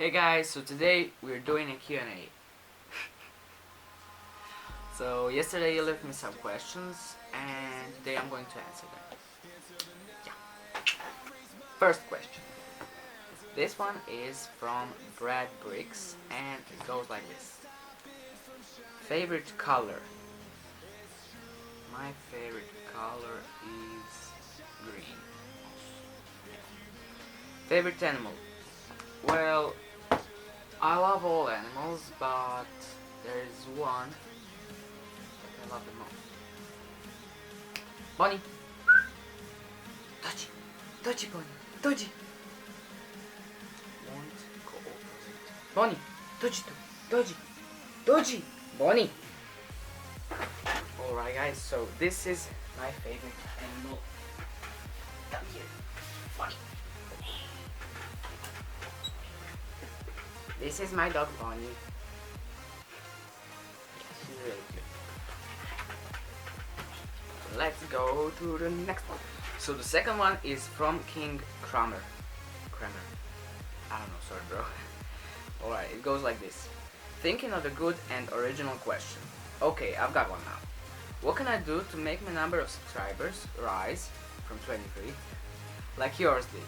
Hey guys, so today we're doing a Q&A. So yesterday you left me some questions and today I'm going to answer them. Yeah. First question. This one is from Brad Briggs and it goes like this. Favorite color? My favorite color is green. Favorite animal? Well, I love all animals, but there is one that I love the most. Bunny! Doji! Doji, Bunny! Doji! Won't cooperate. Bunny! Doji! Doji! Doji! Bunny! Alright guys, so this is my favorite animal. Come here. Bunny! This is my dog Bunny. She's really cute. Let's go to the next one. So the second one is from King Kramer. I don't know, sorry bro. Alright, it goes like this. Thinking of a good and original question. Okay, I've got one now. What can I do to make my number of subscribers rise from 23 like yours did?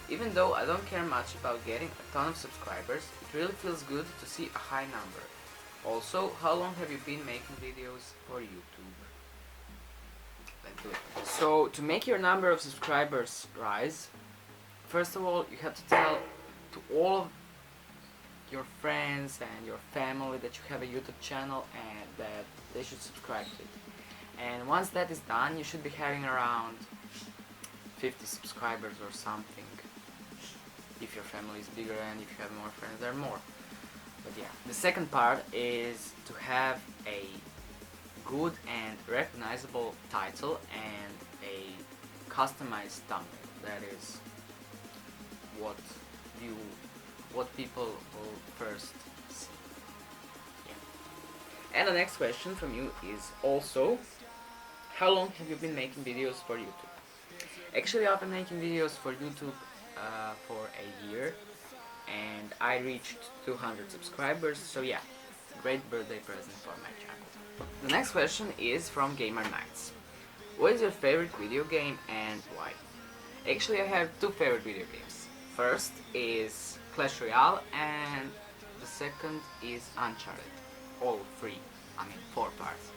Even though I don't care much about getting a ton of subscribers, it really feels good to see a high number. Also, how long have you been making videos for YouTube? Let's do it. So, to make your number of subscribers rise, first of all, you have to tell to all of your friends and your family that you have a YouTube channel and that they should subscribe to it. And once that is done, you should be having around 50 subscribers or something. If your family is bigger and if you have more friends, there are more. But yeah, the second part is to have a good and recognizable title and a customized thumbnail. That is what people will first see. Yeah. And the next question from you is also, how long have you been making videos for YouTube? Actually, I've been making videos for YouTube for a year and I reached 200 subscribers, so yeah, great birthday present for my channel. The next question is from Gamer Nights. What is your favorite video game and why? Actually, I have two favorite video games. First is Clash Royale and the second is Uncharted. All three, I mean 4 parts.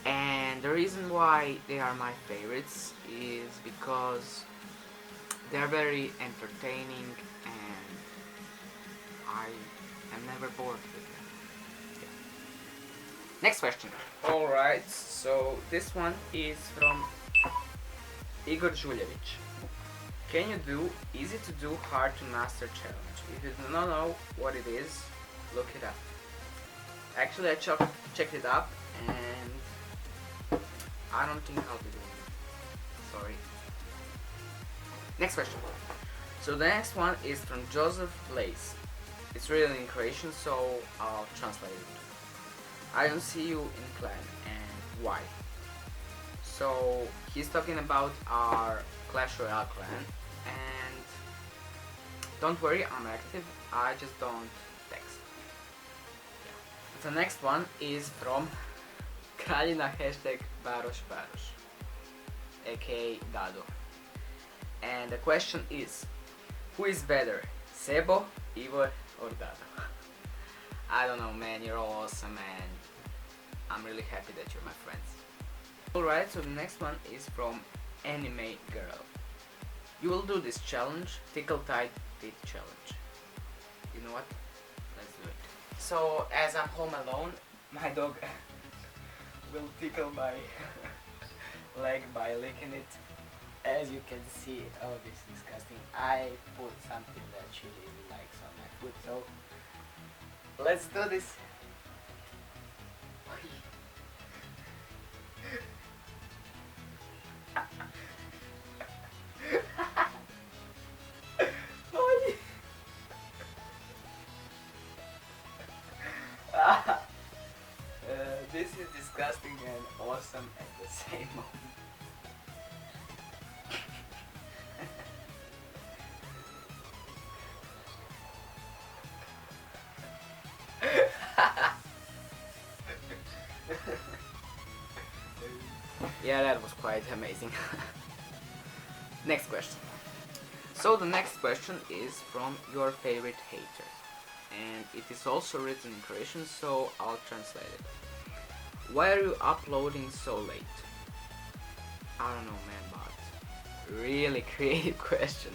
And the reason why they are my favorites is because they are very entertaining and I am never bored with them. Yeah. Next question. Alright, so this one is from Igor Juljevic. Can you do easy to do, hard to master challenge? If you do not know what it is, look it up. Actually, I checked it up and I don't think I'll be doing it. Sorry. Next question. So the next one is from Joseph Blaze. It's written in Croatian, so I'll translate it. I don't see you in clan, and why? So he's talking about our Clash Royale clan, and don't worry, I'm active, I just don't text. The next one is from Kraljina hashtag Baroš Baroš, aka Dado. And the question is, who is better, Sebo, Ivor or Dado? I don't know man, you're all awesome and I'm really happy that you're my friends. Alright, so the next one is from Anime Girl. You will do this challenge, Tickle Tight Teeth Challenge. You know what? Let's do it. So as I'm home alone, my dog will tickle my leg by licking it. As you can see, oh this is disgusting. I put something that she really likes on my foot, so let's do this. This is disgusting and awesome at the same moment. Yeah, that was quite amazing. Next question. So the next question is from your favorite hater, and it is also written in Croatian, so I'll translate it. Why are you uploading so late? I don't know, man, but really creative question.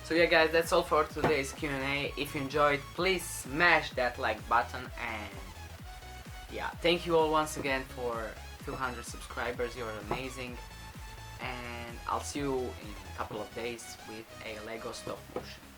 So yeah, guys, that's all for today's Q&A. If you enjoyed, please smash that like button, and yeah, thank you all once again for 200 subscribers. You're amazing, and I'll see you in a couple of days with a Lego stop motion.